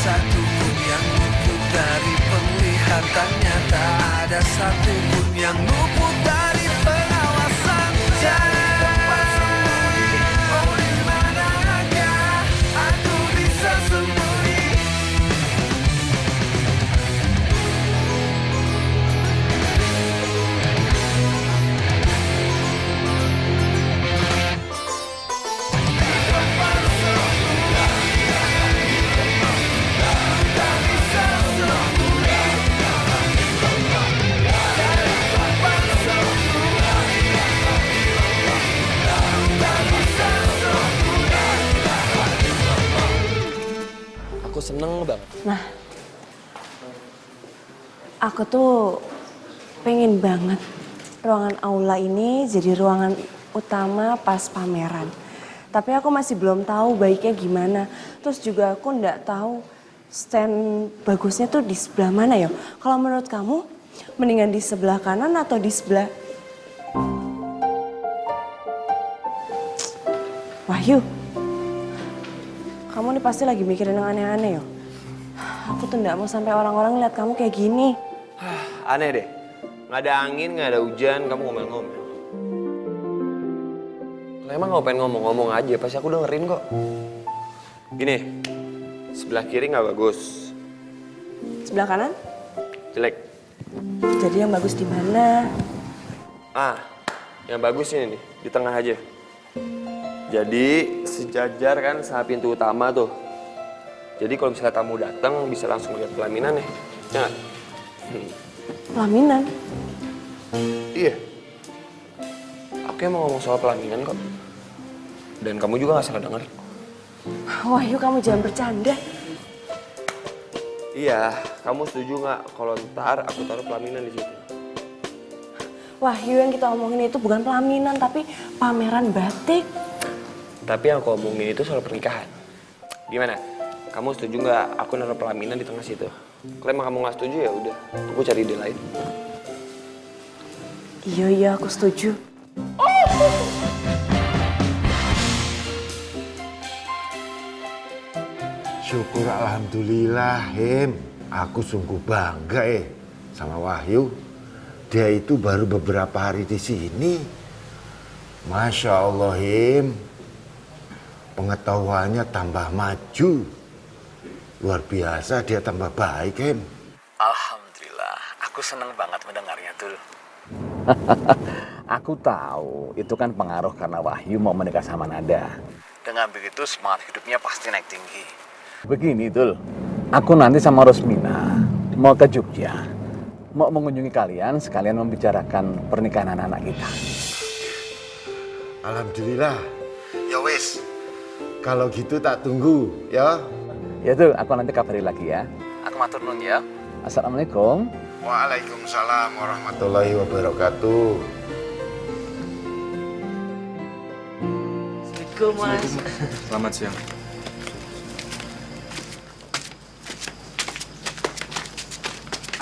satupun yang luput dari penglihatannya, tak ada satupun yang luput dari pengawasan. Jangan sembunyi, oh di manakah aku bisa sembunyi? Aku seneng banget. Nah, aku tuh pengen banget ruangan aula ini jadi ruangan utama pas pameran. Tapi aku masih belum tahu baiknya gimana. Terus juga aku nggak tahu stand bagusnya tuh di sebelah mana ya. Kalau menurut kamu, mendingan di sebelah kanan atau di sebelah... Wahyu, kamu nih pasti lagi mikirin yang aneh-aneh ya. Aku tuh nggak mau sampai orang-orang lihat kamu kayak gini. Aneh deh. Nggak ada angin, nggak ada hujan, kamu ngomel-ngomel. Kalau emang nggak pengen ngomong-ngomong aja, pasti aku dengerin kok. Gini, sebelah kiri nggak bagus. Sebelah kanan? Jelek. Jadi yang bagus di mana? Yang bagus ini nih, di tengah aja. Jadi sejajar kan sama pintu utama tuh. Jadi kalau misalnya tamu datang bisa langsung lihat pelaminan nih. Ya nggak? Pelaminan? Iya. Aku emang ngomong soal pelaminan kok. Dan kamu juga nggak salah denger. Wahyu, kamu jangan bercanda. Iya, kamu setuju nggak kalau ntar aku taruh pelaminan di situ? Wahyu, yang kita omongin itu bukan pelaminan, tapi pameran batik. Tapi yang aku omongin itu soal pernikahan. Gimana? Kamu setuju nggak aku naruh pelaminan di tengah situ? Kalau emang kamu nggak setuju ya udah, aku cari ide lain. Iya, aku setuju. Syukur alhamdulillah, Him. Aku sungguh bangga sama Wahyu. Dia itu baru beberapa hari di sini. Masya Allah, Him. Pengetahuannya tambah maju. Luar biasa, dia tambah baik, Him. Alhamdulillah, aku senang banget mendengarnya, Tul. Aku tahu itu kan pengaruh karena Wahyu mau menikah sama Nada. Dengan begitu semangat hidupnya pasti naik tinggi. Begini, Tul. Aku nanti sama Rosmina mau ke Jogja. Mau mengunjungi kalian sekalian membicarakan pernikahan anak-anak kita. Alhamdulillah. Ya wis, kalau gitu tak tunggu, ya. Ya, Tul, aku nanti kabari lagi ya. Aku matur nuwun ya. Assalamualaikum. Waalaikumsalam warahmatullahi wabarakatuh. Assalamualaikum, Mas. Selamat siang.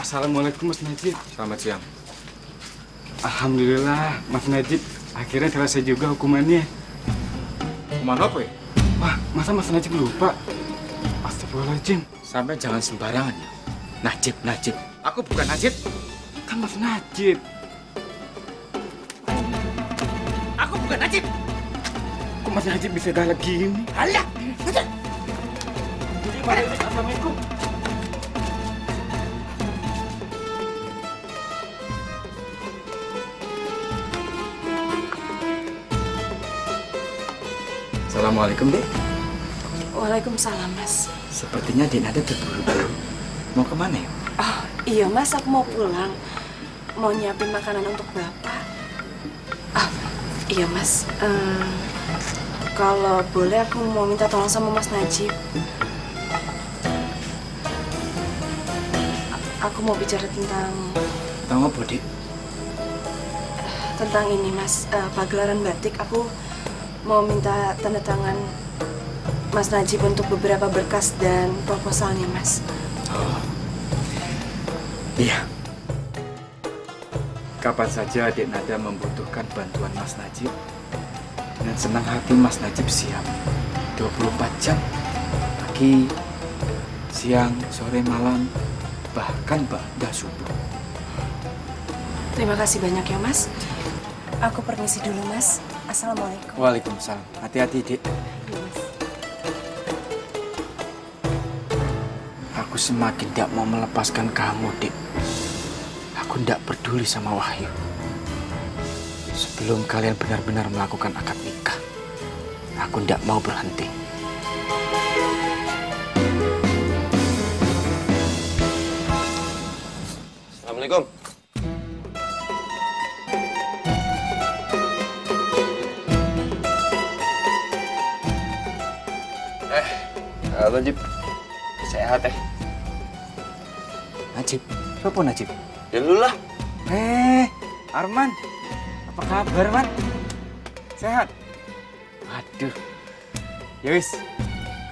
Assalamualaikum Mas Najib. Selamat siang. Alhamdulillah Mas Najib akhirnya selesai juga hukumannya. Hukuman apa ya? Wah, masa Mas Najib lupa? Astagfirullahaladzim. Sampai jangan sembarangan ya. Najib. Aku bukan Najib. Kan Mas Najib. Aku bukan Najib. Kok Mas Najib bisa galak gini? Alah. Assalamualaikum. Assalamualaikum, Dek. Waalaikumsalam, Mas. Sepertinya Dek Nada terburu-buru. Mau kemana ya? Oh, iya, Mas, aku mau pulang. Mau nyiapin makanan untuk Bapak. Iya, Mas. Kalau boleh aku mau minta tolong sama Mas Najib. Aku mau bicara tentang Tengok apa, Dek? tentang ini, Mas. Pagelaran batik. Aku mau minta tanda tangan Mas Najib untuk beberapa berkas dan proposalnya, Mas. Oh. Iya. Kapan saja Dek Nada membutuhkan bantuan Mas Najib, dengan senang hati Mas Najib siap. 24 jam pagi, Siang, sore, malam, bahkan hingga subuh. Terima kasih banyak ya, Mas. Aku permisi dulu, Mas. Assalamualaikum. Waalaikumsalam. Hati-hati, Dik. Iya, Mas. Aku semakin tidak mau melepaskan kamu, Dik. Aku tidak peduli sama Wahyu. Sebelum kalian benar-benar melakukan akad nikah, aku tidak mau berhenti. Assalamualaikum. Najib, sehat ya? Najib, siapa Najib? Ya lu lah. Arman, apa kabar, Man? Sehat? Aduh, ya wis.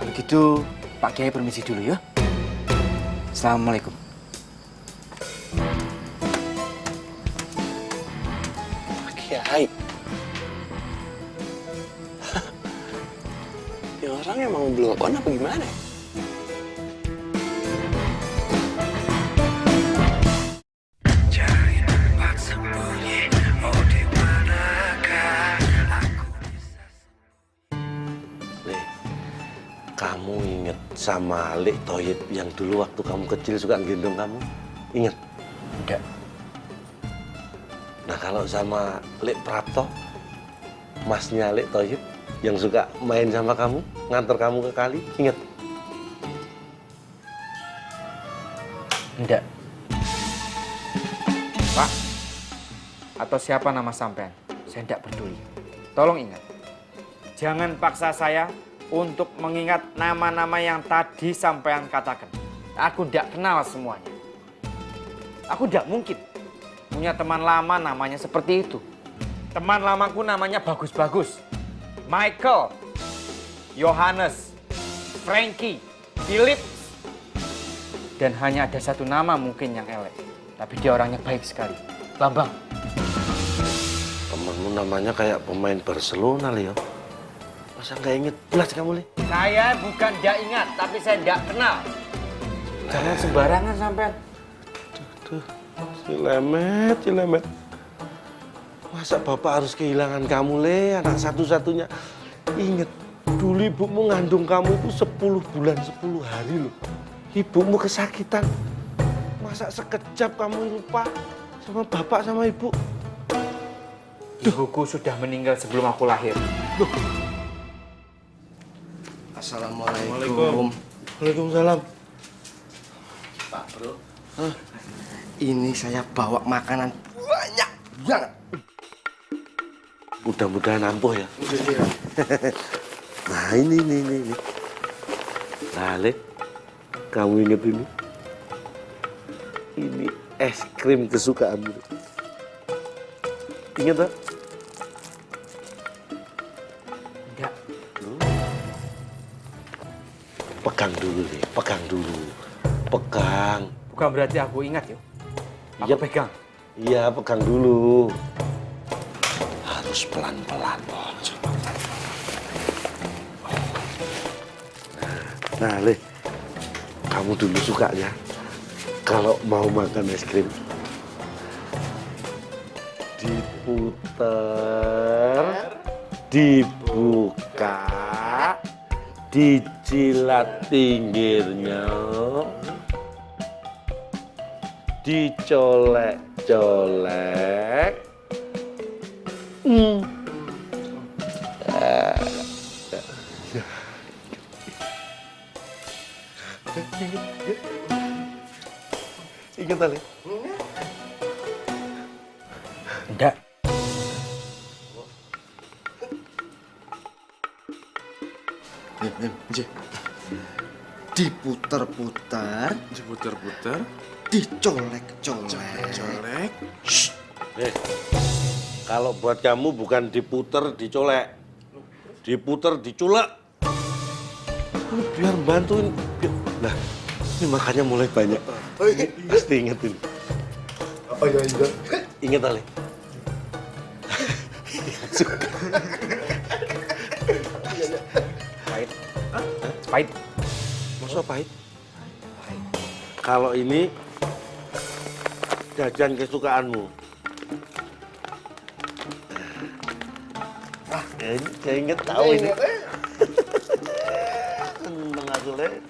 Kalau gitu, Pak Kiai permisi dulu ya. Assalamualaikum. Pak Kiai. Ya orang emang belum on apa gimana? Cari tempat sembunyi, oh di manakah aku bisa. Le, kamu inget sama Lek Toyib yang dulu waktu kamu kecil suka gendong kamu? Ingat? Enggak. Nah kalau sama Lek Prapto, masnya Lek Toyib yang suka main sama kamu, nganter kamu ke kali, ingat? Enggak. Pak, atau siapa nama sampean, saya tidak peduli. Tolong ingat, jangan paksa saya untuk mengingat nama-nama yang tadi sampean katakan. Aku tidak kenal semuanya. Aku tidak mungkin punya teman lama namanya seperti itu. Teman lamaku namanya bagus-bagus. Michael, Yohanes, Frankie, Philip. Dan hanya ada satu nama mungkin yang elek. Tapi dia orangnya baik sekali. Bambang. Temenmu namanya kayak pemain Barcelona, Leo. Masa nggak inget? Jelas kamu, Le? Saya bukan tidak ingat, tapi saya tidak kenal. Jangan sembarangan sampean. Tuh, cilemet. Masa bapak harus kehilangan kamu, Le? Anak satu-satunya. Ingat, dulu ibumu ngandung kamu itu 10 bulan 10 hari loh. Ibumu kesakitan. Masa sekejap kamu lupa sama bapak sama ibu? Ibuku sudah meninggal sebelum aku lahir. Assalamualaikum. Waalaikumsalam. Pak Bro, ini saya bawa makanan banyak banget. Mudah-mudahan ampuh ya. Nah ini. Nah, Le, kamu inget ini? Ini es krim kesukaanmu. Ingat tak? Enggak. Pegang dulu, Le. Pegang dulu. Pegang. Bukan berarti aku ingat ya. Aku Iya. pegang. Iya, pegang dulu. Harus pelan-pelan, Bos. Nah, Le. Kamu dulu sukanya kalau mau makan es krim. Diputer, dibuka, dijilat pinggirnya, dicolek-colek. Ingat Ali? Enggak. Diputar-putar, Diputer-puter, dicolek-colek. colek. Kalau buat kamu bukan diputer, dicolek. Diputer, diculek. Ini biar bantuin. Nah, ini makanya mulai banyak. Pasti inget ini. Apa ya juga? Ingat Ali? Pahit. Pahit. Masa pahit? Kalau ini jajan kesukaanmu. Saya inget tahu ini. Seneng aku, Le.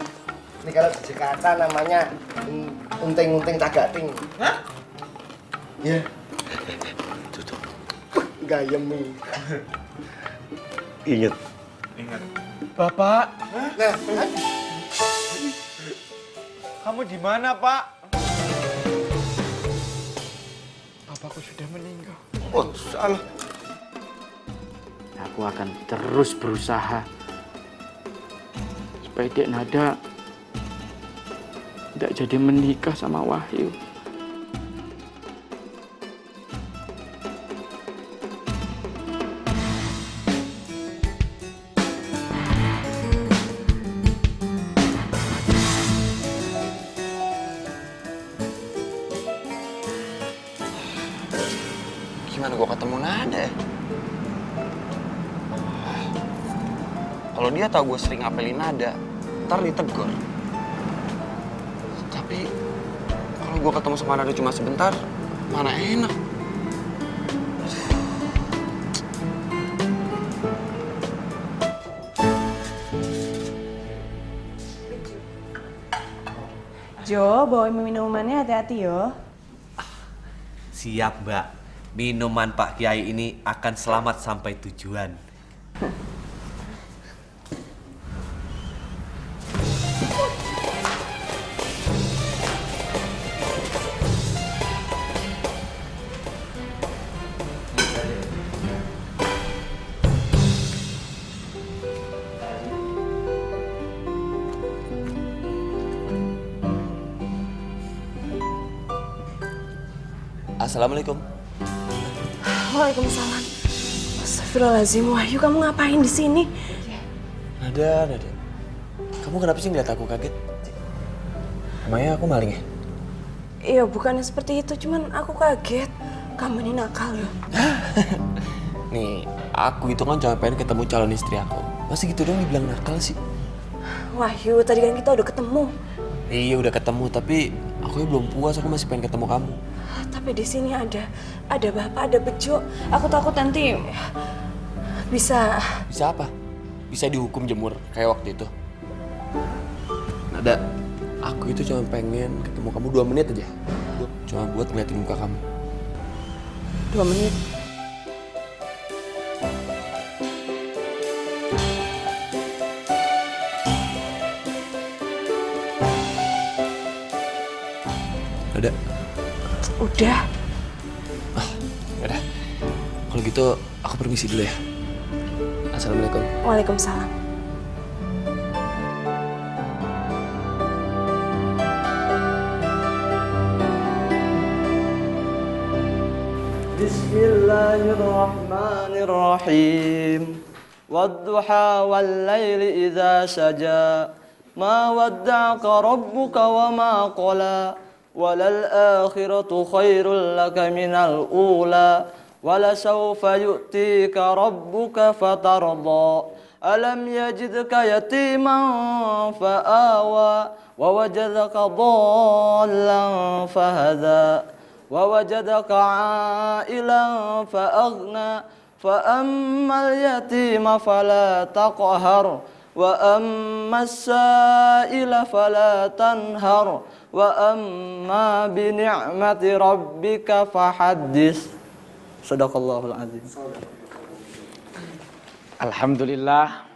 Ini kalau di Jakarta namanya unting-unting tagating. Hah? Iya. Tutup. Gayemi. Ingat. Bapak, Nah, kamu di mana, Pak? Bapakku sudah meninggal. Oh, salah. Aku akan terus berusaha supaya Dek Nada tidak jadi menikah sama Wahyu. Gimana gua ketemu Nada ya? Kalau dia tahu gue sering ngapelin Nada, ntar ditegur. Tapi kalau gue ketemu sama Nada cuma sebentar, mana enak. Jo, bawa minumannya hati-hati yo. Siap, Mbak. Minuman Pak Kiai ini akan selamat sampai tujuan. Assalamualaikum. Waalaikumsalam. Astagfirullahaladzim, Wahyu kamu ngapain di sini? Nada. Kamu kenapa sih ngeliat aku kaget? Emangnya aku maling ya? Iya, bukannya seperti itu, cuman aku kaget. Kamu ini nakal ya. Nih, aku itu kan cuma pengen ketemu calon istri aku. Masih gitu dong dibilang nakal sih? Wahyu, tadi kan kita udah ketemu. Iya udah ketemu, tapi aku belum puas, aku masih pengen ketemu kamu. Tapi di sini ada bapak, ada bejo. Aku takut nanti bisa apa? Bisa dihukum jemur kayak waktu itu. Nada, aku itu cuma pengen ketemu kamu 2 menit aja. Cuma buat ngeliatin muka kamu. 2 menit. Nada. Udah. Yaudah. Kalau gitu aku permisi dulu ya. Assalamualaikum. Waalaikumsalam. Bismillahirrahmanirrahim. Wadduha wal laili idza saja. Ma wadda'aka rabbuka wa ma qala. Walal akhiratu khairul laka minal ula. Walasawfa yu'tika rabbuka fatarda. Alam yajidka yatiman fa'awa. Wa wajadaka dhallan fahada. Wa wajadaka 'ailan fa'aghna. Fa'ammal yatima fala taqhar. Wa ammas sa'ila fala tanhar. Wa amma bi ni'mati rabbika fahaddits. Shadaqallahul azim. Alhamdulillah,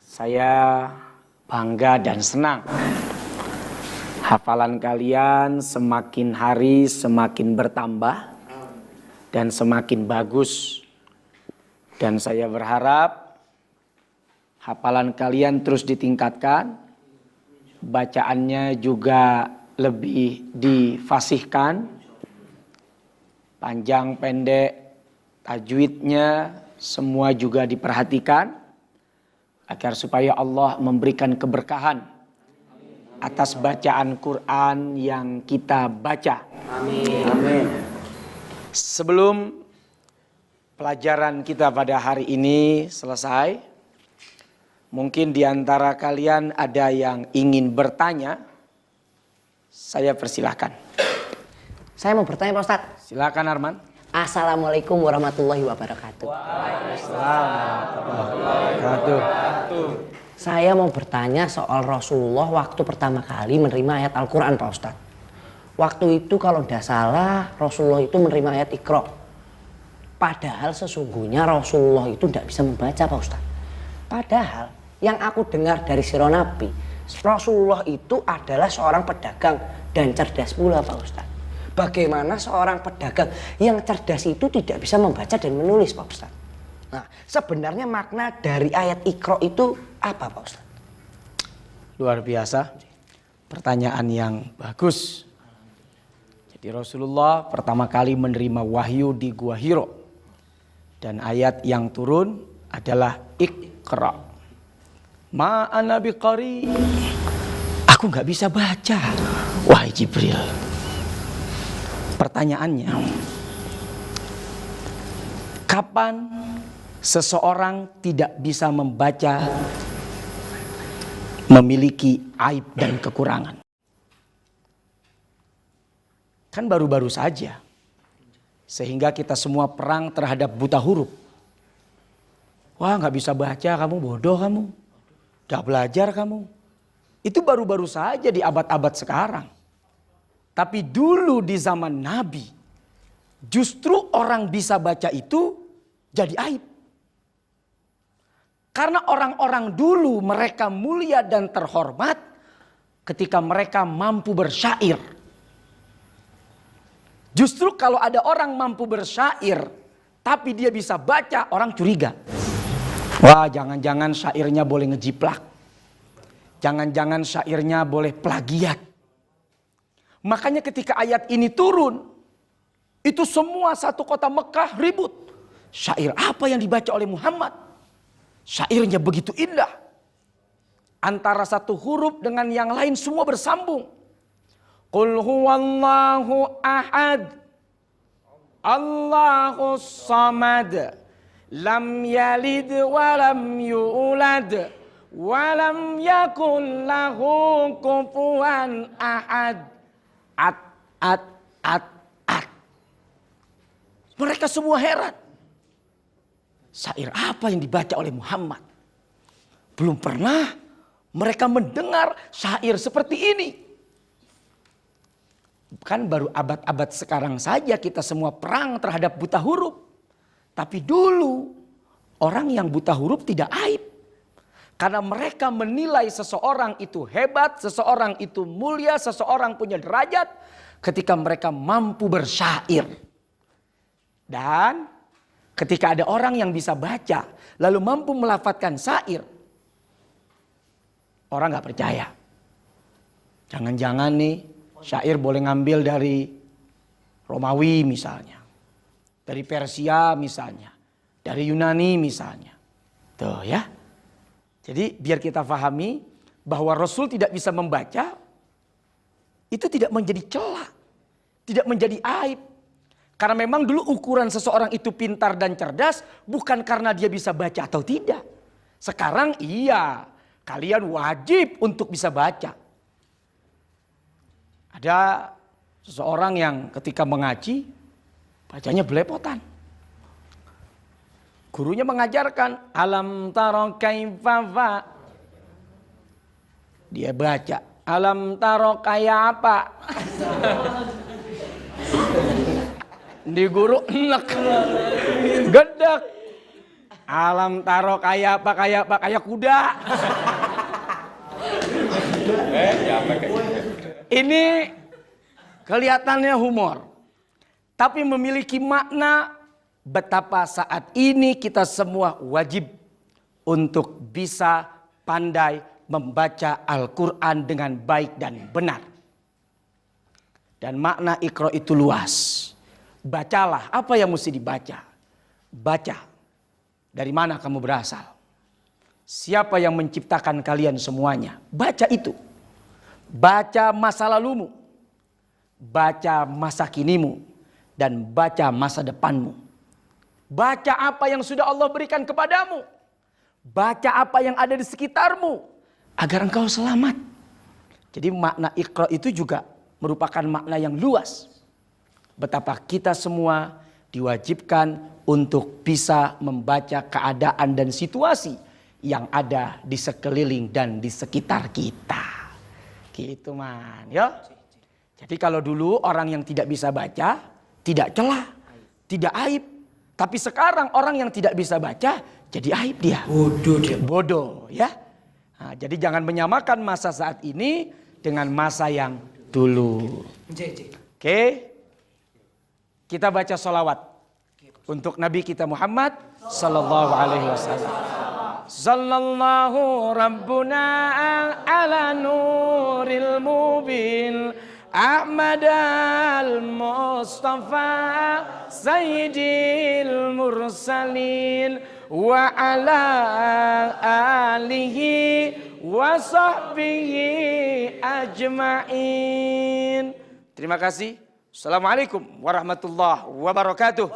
saya bangga dan senang. Hafalan kalian semakin hari semakin bertambah dan semakin bagus. Dan saya berharap hafalan kalian terus ditingkatkan, bacaannya juga lebih difasihkan, panjang pendek, tajwidnya semua juga diperhatikan agar supaya Allah memberikan keberkahan atas bacaan Quran yang kita baca. Amin. Amin. Sebelum pelajaran kita pada hari ini selesai, Mungkin di antara kalian ada yang ingin bertanya. Saya persilahkan. Saya mau bertanya Pak Ustadz. Silakan Arman. Assalamualaikum warahmatullahi wabarakatuh. Saya mau bertanya soal Rasulullah waktu pertama kali menerima ayat Al-Quran Pak Ustadz. Waktu itu kalau tidak salah Rasulullah itu menerima ayat Iqra. Padahal sesungguhnya Rasulullah itu tidak bisa membaca Pak Ustadz. Padahal yang aku dengar dari sirah Nabi, Rasulullah itu adalah seorang pedagang dan cerdas pula Pak Ustadz. Bagaimana seorang pedagang yang cerdas itu tidak bisa membaca dan menulis Pak Ustadz? Nah, sebenarnya makna dari ayat Iqra itu apa Pak Ustadz? Luar biasa. Pertanyaan yang bagus. Jadi Rasulullah pertama kali menerima wahyu di Gua Hiro. Dan ayat yang turun adalah Iqra. Ma'ana biqari. Aku nggak bisa baca. Wahai Jibril. Pertanyaannya, kapan seseorang tidak bisa membaca memiliki aib dan kekurangan? Kan baru-baru saja. Sehingga kita semua perang terhadap buta huruf. Wah, nggak bisa baca kamu, bodoh kamu. Gak belajar kamu. Itu baru-baru saja di abad-abad sekarang. Tapi dulu di zaman Nabi, justru orang bisa baca itu jadi aib. Karena orang-orang dulu mereka mulia dan terhormat ketika mereka mampu bersyair. Justru kalau ada orang mampu bersyair, tapi dia bisa baca, orang curiga. Wah, jangan-jangan syairnya boleh ngejiplak. Jangan-jangan syairnya boleh plagiat. Makanya ketika ayat ini turun, itu semua satu kota Mekah ribut. Syair apa yang dibaca oleh Muhammad? Syairnya begitu indah. Antara satu huruf dengan yang lain semua bersambung. Qul huwallahu ahad. Allahus samad. Lam yalid walam yulad. Walam yakul lahu kufuwan ahad. At. Mereka semua heran. Syair apa yang dibaca oleh Muhammad? Belum pernah mereka mendengar syair seperti ini. Kan baru abad-abad sekarang saja kita semua perang terhadap buta huruf. Tapi dulu orang yang buta huruf tidak aib. Karena mereka menilai seseorang itu hebat, seseorang itu mulia, seseorang punya derajat ketika mereka mampu bersyair. Dan ketika ada orang yang bisa baca lalu mampu melafadzkan syair, orang gak percaya. Jangan-jangan nih syair boleh ngambil dari Romawi misalnya. Dari Persia misalnya. Dari Yunani misalnya. Tuh ya. Jadi biar kita pahami bahwa Rasul tidak bisa membaca. Itu tidak menjadi celah. Tidak menjadi aib. Karena memang dulu ukuran seseorang itu pintar dan cerdas. Bukan karena dia bisa baca atau tidak. Sekarang iya. Kalian wajib untuk bisa baca. Ada seseorang yang ketika mengaji, bacanya belepotan. Gurunya mengajarkan, alam taro kaifa. Dia baca, alam taro kayak apa. Di guru enek, gedek. Alam taro kayak apa, kayak kuda. Ini kelihatannya humor. Tapi memiliki makna betapa saat ini kita semua wajib untuk bisa pandai membaca Al-Quran dengan baik dan benar. Dan makna Iqra itu luas. Bacalah, apa yang mesti dibaca? Baca. Dari mana kamu berasal? Siapa yang menciptakan kalian semuanya? Baca itu. Baca masa lalumu, baca masa kinimu, dan baca masa depanmu. Baca apa yang sudah Allah berikan kepadamu. Baca apa yang ada di sekitarmu agar engkau selamat. Jadi makna Iqra itu juga merupakan makna yang luas. Betapa kita semua diwajibkan untuk bisa membaca keadaan dan situasi yang ada di sekeliling dan di sekitar kita. Gitu man, ya. Jadi kalau dulu orang yang tidak bisa baca tidak celah, tidak aib. Tapi sekarang orang yang tidak bisa baca jadi aib dia. Bodoh dia. Bodoh ya. Nah, jadi jangan menyamakan masa saat ini dengan masa yang dulu. Oke. Kita baca sholawat untuk Nabi kita Muhammad sallallahu alaihi wasallam. Sallallahu rabbuna ala nuril mubin Ahmad al-Mustafa Sayyidil Mursalin wa ala alihi wa sahbihi ajma'in. Terima kasih. Assalamualaikum warahmatullahi wabarakatuh.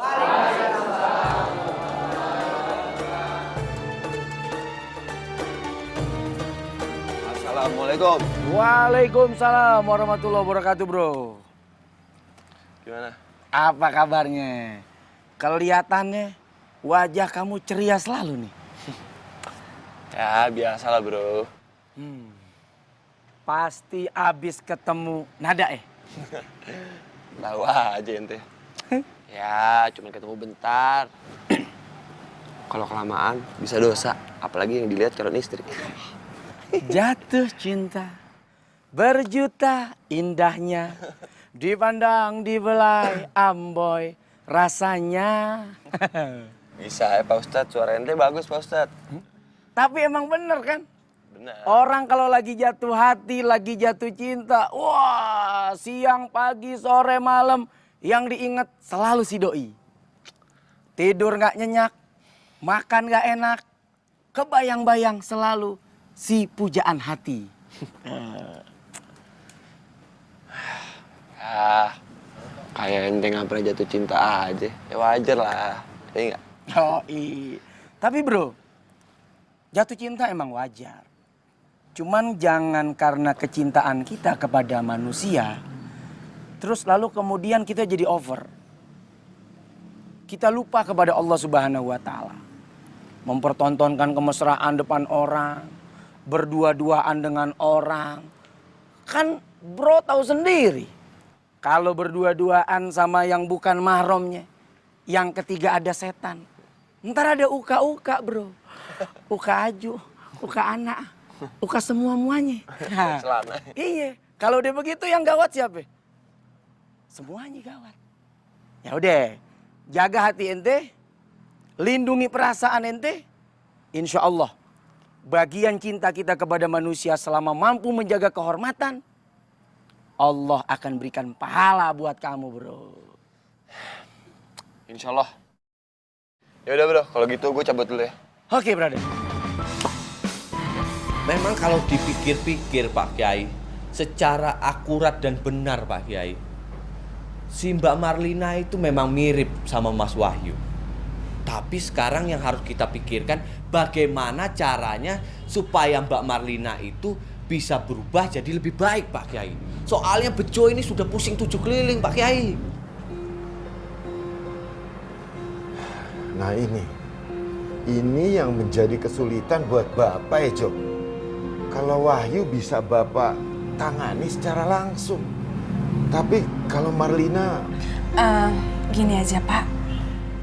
Assalamualaikum. Waalaikumsalam warahmatullahi wabarakatuh, bro. Gimana? Apa kabarnya? Kelihatannya wajah kamu ceria selalu nih. Ya biasalah bro. Pasti abis ketemu Nada Tahu aja ente. Ya cuma ketemu bentar. Kalau kelamaan bisa dosa. Apalagi yang dilihat calon istri. Jatuh cinta berjuta indahnya, dipandang dibelai amboy rasanya. Bisa ya Pak Ustadz, suara ente bagus Pak Ustadz. Tapi emang bener kan? Bener. Orang kalau lagi jatuh hati, lagi jatuh cinta, wah siang, pagi, sore, malam yang diingat selalu si doi. Tidur gak nyenyak, makan gak enak, kebayang-bayang selalu si pujaan hati. Kayak ente nggak pernah jatuh cinta aja. Ya wajar lah, ya enggak? Oh iya. Tapi bro, jatuh cinta emang wajar. Cuman jangan karena kecintaan kita kepada manusia, terus lalu kemudian kita jadi over. Kita lupa kepada Allah Subhanahu wa Ta'ala. Mempertontonkan kemesraan depan orang, berdua-duaan dengan orang. Kan bro tahu sendiri. Kalau berdua-duaan sama yang bukan mahramnya, yang ketiga ada setan. Ntar ada uka-uka bro. Uka aju, uka anak, uka semua-muanya. Celana. Iya, kalau udah begitu yang gawat siapa? Semuanya gawat. Ya udah, jaga hati ente, lindungi perasaan ente. Insya Allah, bagian cinta kita kepada manusia selama mampu menjaga kehormatan, Allah akan berikan pahala buat kamu bro. Insya Allah. Ya udah bro, kalau gitu gue cabut dulu ya. Oke brother. Memang kalau dipikir-pikir Pak Kiai, secara akurat dan benar Pak Kiai, si Mbak Marlina itu memang mirip sama Mas Wahyu. Tapi sekarang yang harus kita pikirkan bagaimana caranya supaya Mbak Marlina itu bisa berubah jadi lebih baik Pak Kiai. Soalnya Bejo ini sudah pusing 7 keliling Pak Kiai. Nah ini yang menjadi kesulitan buat Bapak ya Jo. Kalau Wahyu bisa Bapak tangani secara langsung. Tapi kalau Marlina... Gini aja Pak,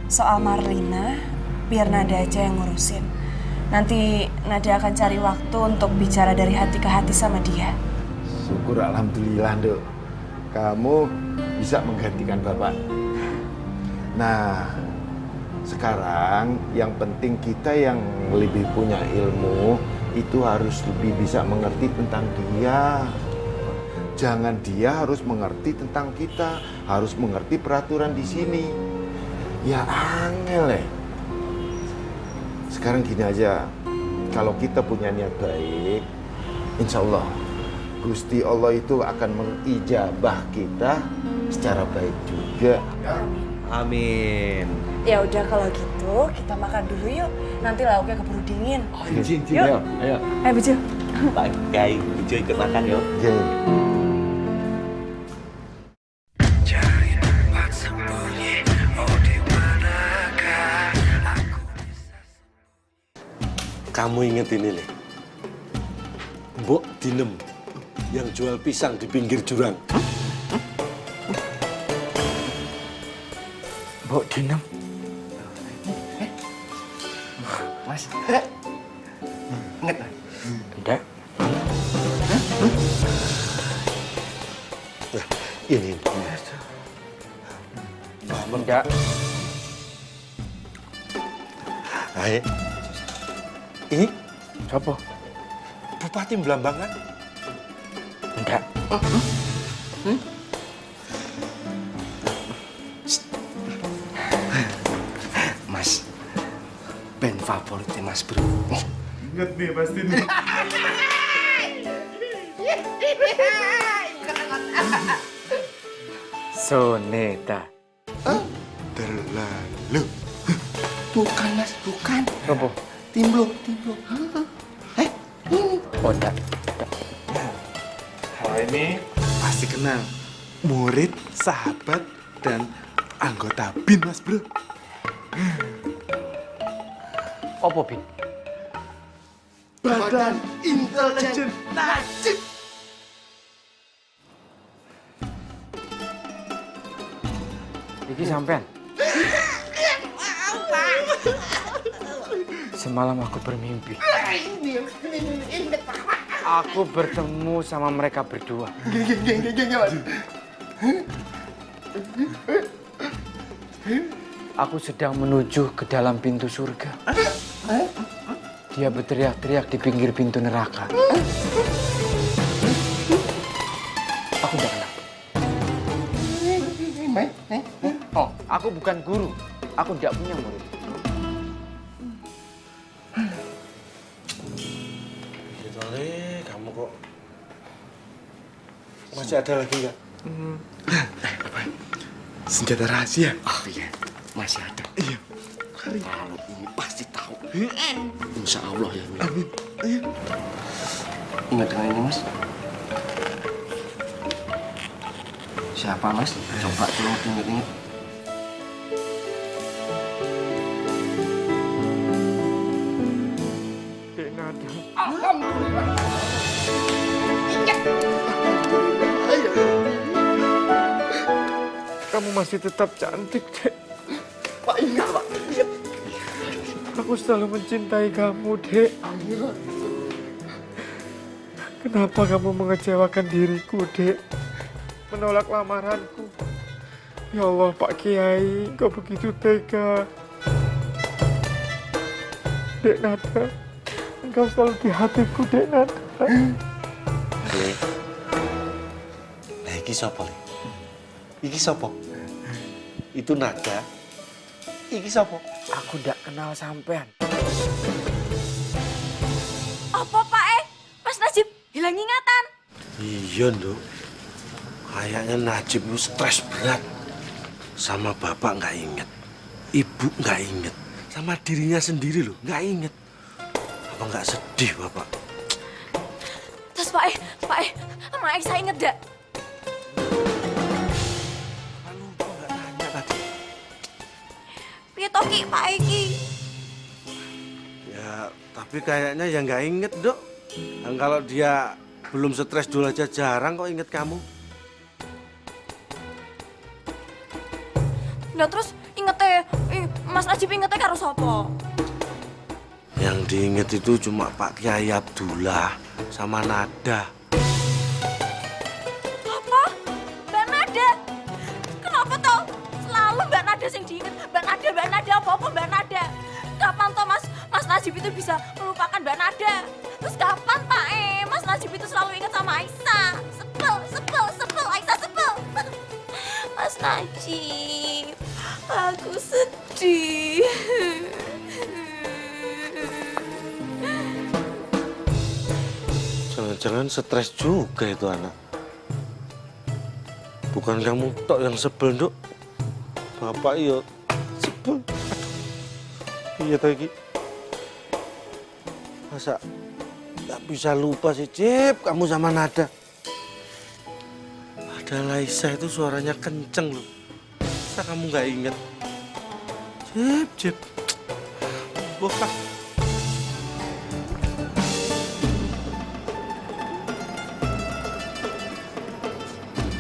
soal Marlina biar Nada aja yang ngurusin. Nanti Nada akan cari waktu untuk bicara dari hati ke hati sama dia. Syukur alhamdulillah Dok, kamu bisa menggantikan Bapak. Nah, sekarang yang penting kita yang lebih punya ilmu itu harus lebih bisa mengerti tentang dia. Jangan dia harus mengerti tentang kita, harus mengerti peraturan di sini. Ya angel ya. Sekarang gini aja, kalau kita punya niat baik, insya Allah Gusti Allah itu akan mengijabah kita secara baik juga. Amin. Ya udah kalau gitu kita makan dulu yuk. Nanti lauknya keburu dingin. Oh, Yuk. Ayo. Ayo Bejo. Pak Kiai, Bejo ikut makan yuk. Cari tempat sembunyi, oh di manakah aku bisa. Kamu inget ini, Le? Mbok Dinem yang jual pisang di pinggir jurang. Mbok Dinem. Mas. Ingat, Mas? Tidak. Nah, ini. Tidak. Ayo. Ini Siapa? Bupati Belambangan. Tidak. Mas, band favoritnya Mas Bro. Ingat nih pasti nih. Soneta. Terlalu. Bukan Mas, bukan. Siapa? Timblong. Ini. Oh, tidak. Kalau ini pasti kenal. Murid, sahabat, dan anggota BIN, Mas Bro. Apa, Bin? Badan Intelijen Najib. Iki sampean. Semalam aku bermimpi. Aku bertemu sama mereka berdua. Aku sedang menuju ke dalam pintu surga. Dia berteriak-teriak di pinggir pintu neraka. Aku tidak kenal. Oh, aku bukan guru. Aku tidak punya murid. Gitu, Le. Kamu kok masih ada lagi nggak? Senjata rahasia. Oh iya, masih ada. Iya. Kalau ini pasti tahu. Insya Allah ya. Amin. Iya. Ingat dengan ini Mas. Siapa Mas? Coba tolong ingat-ingat. Dek Nada. Alhamdulillah. Kamu masih tetap cantik, Dek. Pak ingat Pak. Ingat. Aku selalu mencintai kamu, Dek. Kenapa kamu mengecewakan diriku, Dek? Menolak lamaranku. Ya Allah, Pak Kiai, kau begitu tega. Dek Nada, engkau selalu di hatiku, Dek Nada. Le. Nah, iki sapa, Le? Iki sapa? Itu Nada. Iki sapa? Aku tidak kenal sampean. Apa Pak Mas Najib hilang ingatan? Iya, Nduk. Kayaknya Najib itu stres berat. Sama bapak nggak inget. Ibu nggak inget. Sama dirinya sendiri loh, nggak inget. Apa nggak sedih, Bapak? Terus Pak Mak saya inget gak? Lupa nggak nanya tadi. Piye toki Pak Eki? Ya, tapi kayaknya ya nggak inget, Dok. Dan kalau dia belum stres dulu aja jarang kok inget kamu. Nah terus ingetnya, Mas Najib ingetnya karo sapa? Yang diinget itu cuma Pak Kiai Abdullah sama Nada. Apa? Mbak Nada? Kenapa toh? Selalu Mbak Nada yang diinget. Mbak Nada, apa-apa Mbak Nada. Kapan toh Mas Najib itu bisa melupakan Mbak Nada? Terus kapan Pak Mas Najib itu selalu inget sama Aisyah? Sebel, Aisyah sebel. Mas Najib, aku sedih. Jangan-jangan stres juga itu anak. Bukan kamu tok yang sebel, Dok. bapak ya sebel. Iya tadi. Masa nggak bisa lupa sih, Cip, kamu sama Nada. Ada Laisa itu suaranya kenceng loh. Masa kamu nggak inget? Cip. Wah.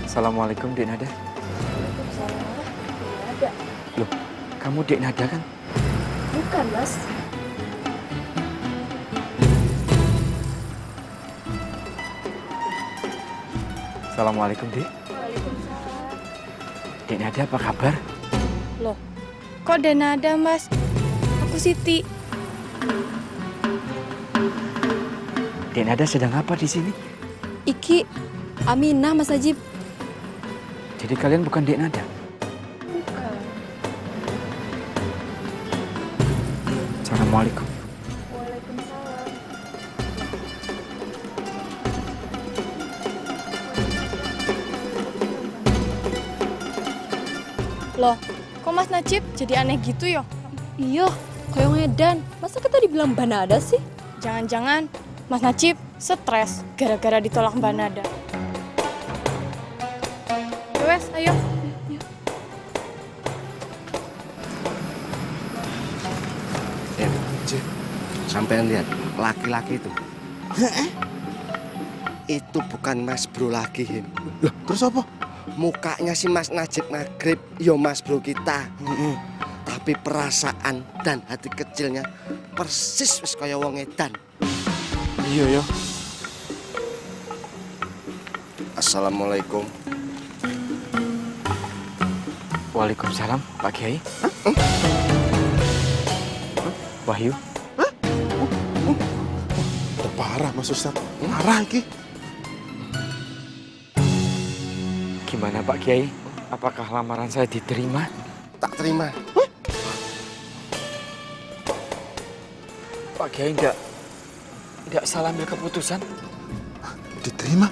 Assalamualaikum, Dek Nada. Ada. Loh, kamu Dek Nada kan? Bukan, Mas. Assalamualaikum, Dek. Waalaikumsalam. Dek Nada apa kabar? Loh, kok Dek Nada, Mas? Aku Siti. Dek Nada sedang apa di sini? Iki Aminah, Mas Najib. Jadi kalian bukan Dek Nada? Bukan. Assalamualaikum. Waalaikumsalam. Loh, kok Mas Najib jadi aneh gitu ya? Iya, kayak ngedan. Masa kita dibilang Mbak Nada sih? Jangan-jangan Mas Najib stres gara-gara ditolak Mbak Nada. Wes, ayo. Cip, sampean lihat laki-laki itu. Itu bukan Mas Bro lagi, Him. Lah, terus apa? Mukanya si Mas Najib Maghrib, yo Mas Bro kita. Tapi perasaan dan hati kecilnya persis wis kaya wong edan. Iya ya. Assalamualaikum. Waalaikumsalam, Pak Kiai. Wahyu. Parah Mas Ustaz. Parah iki. Gimana Pak Kiai? Apakah lamaran saya diterima? Tak terima. Pak Kiai enggak salah ambil keputusan. Diterima.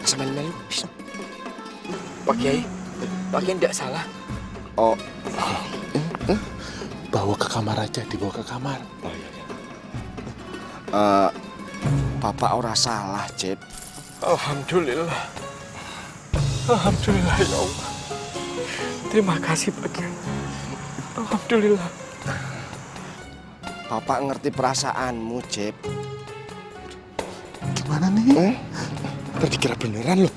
Sama melu. Pak Kiai enggak salah. Oh. Bawa ke kamar aja, dibawa ke kamar. Oh iya. Bapak ora salah, Cip. Alhamdulillah. Alhamdulillah ya Allah. Terima kasih Pak Kiai. Alhamdulillah. Bapak ngerti perasaanmu, Cip. Gimana nih? Tadi kira beneran loh.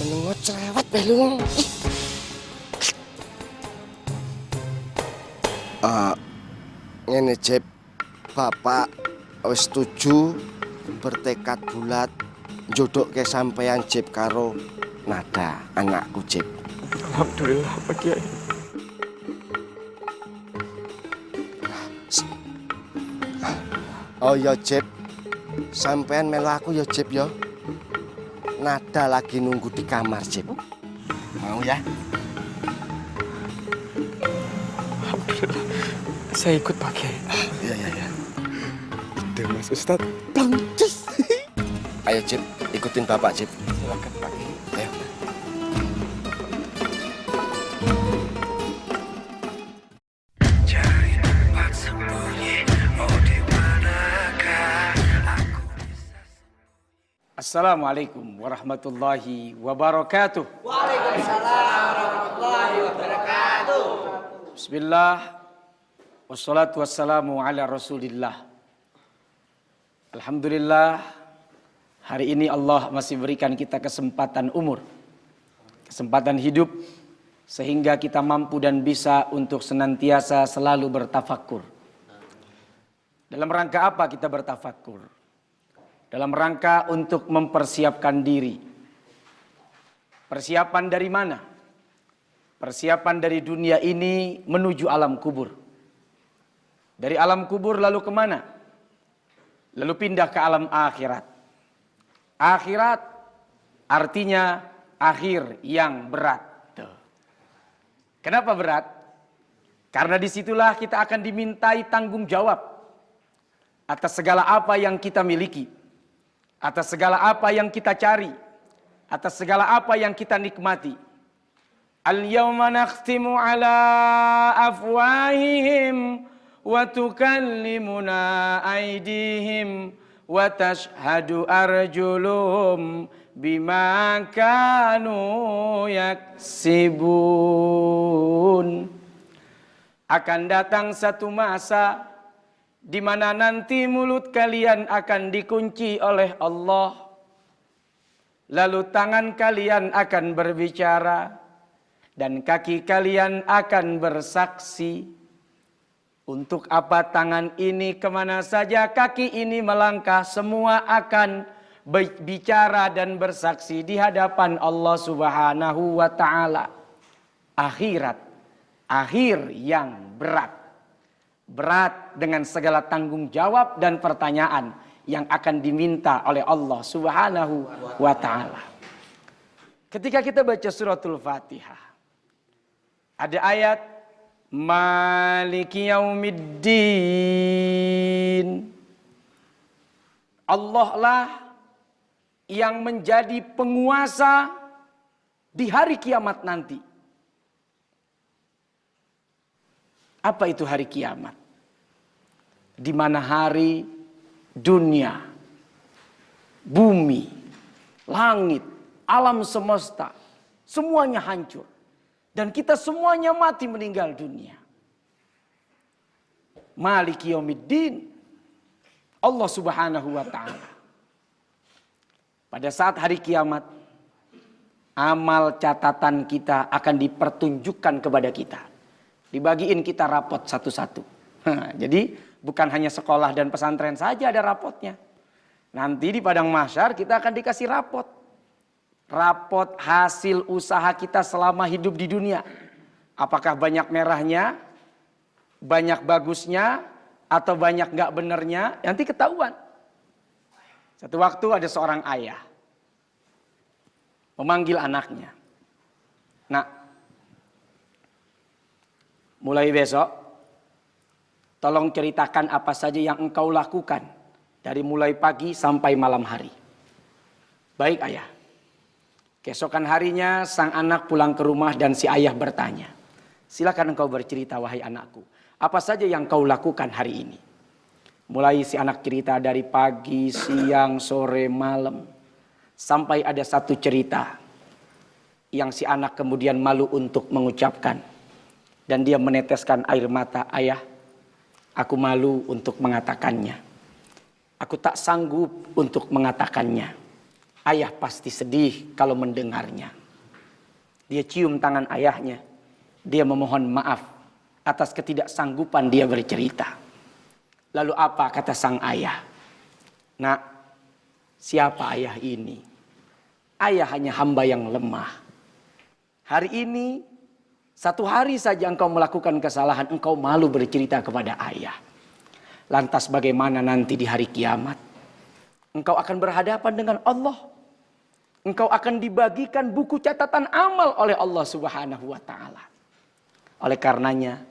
Menengok cerewet belum. Ngene, Cip. Bapak wis setuju bertekad bulat njodokke sampeyan Cip karo Nada, anakku Cip. Alhamdulillah Pak Kiai. Oh ya Cip, sampean melu aku ya Cip ya. Nada lagi nunggu di kamar Cip. Mau ya? Alhamdulillah. Saya ikut Pak Kiai. Iya. Ide Mas Ustaz. Bangcus. Ayo Cip, ikutin Bapak Cip. Silakan Pak Kiai. Ayo. Cari tempat sembunyi, oh di manakah aku bisa. Assalamualaikum warahmatullahi wabarakatuh. Waalaikumsalam warahmatullahi wabarakatuh. Bismillah. Wassalatu wassalamu ala rasulillah. Alhamdulillah, hari ini Allah masih berikan kita kesempatan umur, kesempatan hidup, sehingga kita mampu dan bisa untuk senantiasa selalu bertafakur. Dalam rangka apa kita bertafakur? Dalam rangka untuk mempersiapkan diri. Persiapan dari mana? Persiapan dari dunia ini menuju alam kubur. Dari alam kubur lalu kemana? Lalu pindah ke alam akhirat. Akhirat artinya akhir yang berat. Kenapa berat? Karena disitulah kita akan dimintai tanggung jawab atas segala apa yang kita miliki, atas segala apa yang kita cari, atas segala apa yang kita nikmati. Al-yawma nakhtimu ala afwahihim wa tukallimuna aydihim wa tashhadu arjuluhum bima kanu yaksibun. Akan datang satu masa di mana nanti mulut kalian akan dikunci oleh Allah. Lalu tangan kalian akan berbicara dan kaki kalian akan bersaksi. Untuk apa tangan ini kemana saja, kaki ini melangkah, semua akan bicara dan bersaksi di hadapan Allah Subhanahu wa ta'ala. Akhirat, akhir yang berat. Berat dengan segala tanggung jawab dan pertanyaan yang akan diminta oleh Allah Subhanahu wa ta'ala. Ketika kita baca suratul Fatihah, ada ayat Maliki Yaumiddin. Allah lah yang menjadi penguasa di hari kiamat nanti. Apa itu hari kiamat? Di mana hari dunia, bumi, langit, alam semesta, semuanya hancur. Dan kita semuanya mati meninggal dunia. Maliki Yaumiddin. Allah Subhanahu wa ta'ala. Pada saat hari kiamat, amal catatan kita akan dipertunjukkan kepada kita. Dibagiin kita rapot satu-satu. Jadi bukan hanya sekolah dan pesantren saja ada rapotnya. Nanti di padang mahsyar kita akan dikasih rapot. Rapot hasil usaha kita selama hidup di dunia. Apakah banyak merahnya, banyak bagusnya, atau banyak gak benernya, nanti ketahuan. Satu waktu ada seorang ayah memanggil anaknya. Nak, mulai besok, tolong ceritakan apa saja yang engkau lakukan dari mulai pagi sampai malam hari. Baik ayah. Keesokan harinya sang anak pulang ke rumah dan si ayah bertanya, silakan engkau bercerita wahai anakku, apa saja yang kau lakukan hari ini? Mulai si anak cerita dari pagi, siang, sore, malam. Sampai ada satu cerita yang si anak kemudian malu untuk mengucapkan. Dan dia meneteskan air mata, ayah, aku malu untuk mengatakannya. Aku tak sanggup untuk mengatakannya. Ayah pasti sedih kalau mendengarnya. Dia cium tangan ayahnya. Dia memohon maaf atas ketidaksanggupan dia bercerita. Lalu apa kata sang ayah? Nak, siapa ayah ini? Ayah hanya hamba yang lemah. Hari ini, satu hari saja engkau melakukan kesalahan, engkau malu bercerita kepada ayah. Lantas bagaimana nanti di hari kiamat? Engkau akan berhadapan dengan Allah. Engkau akan dibagikan buku catatan amal oleh Allah Subhanahu wa ta'ala. Oleh karenanya,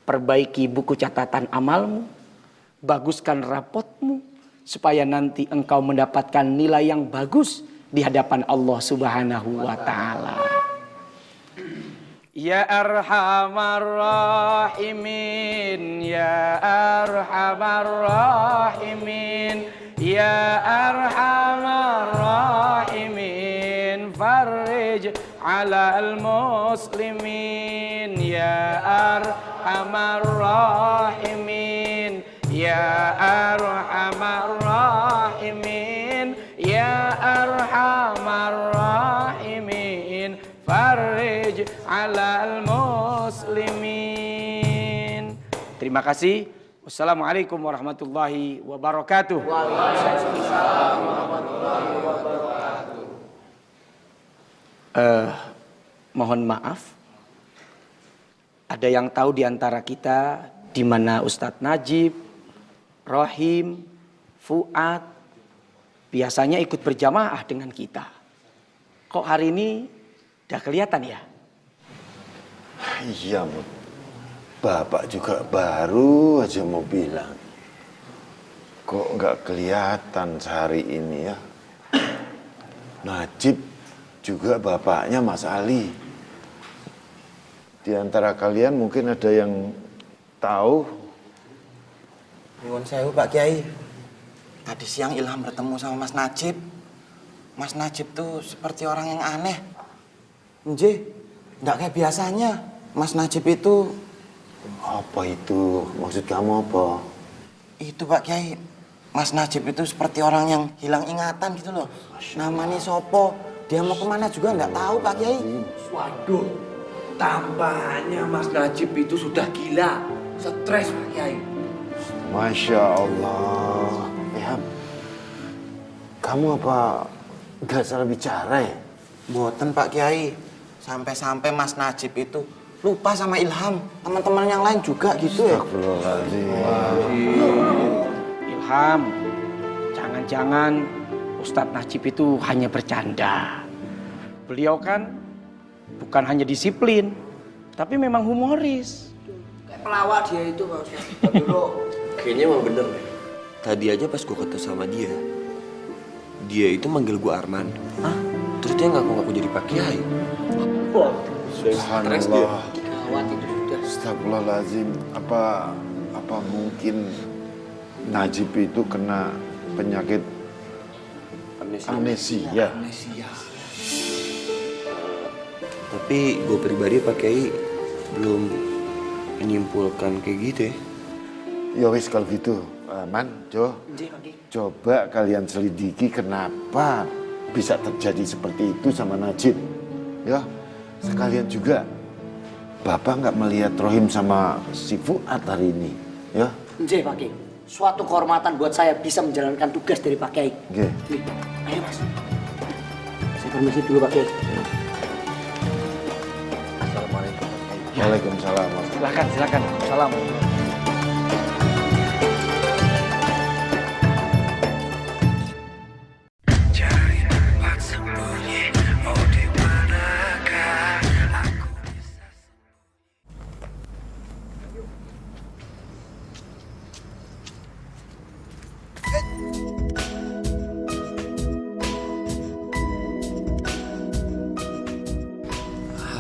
perbaiki buku catatan amalmu, baguskan rapotmu, supaya nanti engkau mendapatkan nilai yang bagus di hadapan Allah Subhanahu wa ta'ala. Ya Arhamar Rahimin, Ya Arhamar Rahimin, Ya Arhamar Rahimin, farij ala al-muslimin, Ya Arhamar Rahimin, Ya Arhamar Rahimin, Ya Arhamar Rahimin, farij ala al-muslimin. Terima kasih. Wassalamualaikum warahmatullahi wabarakatuh. Waalaikumsalam warahmatullahi wabarakatuh. Mohon maaf. Ada yang tahu di antara kita di mana Ustadz Najib, Rohim, Fuad biasanya ikut berjamaah dengan kita. Kok hari ini udah kelihatan ya? Iya, Bapak juga baru aja mau bilang. Kok nggak kelihatan sehari ini ya? Najib juga bapaknya Mas Ali. Di antara kalian mungkin ada yang tahu. Nyuwun sewu Pak Kiai. Tadi siang Ilham bertemu sama Mas Najib. Mas Najib tuh seperti orang yang aneh. Nje, enggak kayak biasanya. Mas Najib itu... Apa itu? Maksud kamu apa? Itu Pak Kiai. Mas Najib itu seperti orang yang hilang ingatan gitu loh. Namanya Sopo. Dia mau kemana juga enggak tahu Pak Kiai. Waduh, tampaknya Mas Najib itu sudah gila. Stres Pak Kiai. Masya Allah. Ham, kamu apa nggak salah bicara ya? Boten Pak Kiai. Sampai-sampai Mas Najib itu lupa sama Ilham. Teman-teman yang lain juga gitu ya. Ilham, jangan-jangan Ustadz Najib itu hanya bercanda. Beliau kan bukan hanya disiplin, tapi memang humoris. Kayak pelawak dia itu Pak Ustadz. Tapi lo kayaknya emang bener deh. Tadi aja pas gue ketemu sama dia itu manggil gue Arman. Hah? Terus dia ngaku-ngaku jadi Pak Kiai. Wah, stres dia. Gawat itu sudah. Astagfirullahaladzim. Apa mungkin Najib itu kena penyakit amnesia? Tapi gue pribadi Pak Kiai belum menyimpulkan kayak gitu ya. Ya wis kalau gitu, Man, Jo, coba kalian selidiki kenapa bisa terjadi seperti itu sama Najib. Ya, sekalian juga Bapak nggak melihat Rohim sama si Fuad hari ini, ya? Nggih, Pak Kiai. Suatu kehormatan buat saya bisa menjalankan tugas dari Pak Kiai. Nggih. Ayo, Mas. Saya permisi dulu, Pak Kiai. Assalamualaikum. Waalaikumsalam. Silakan. Salam. Cari tempat sembunyi, oh di manakah aku bisa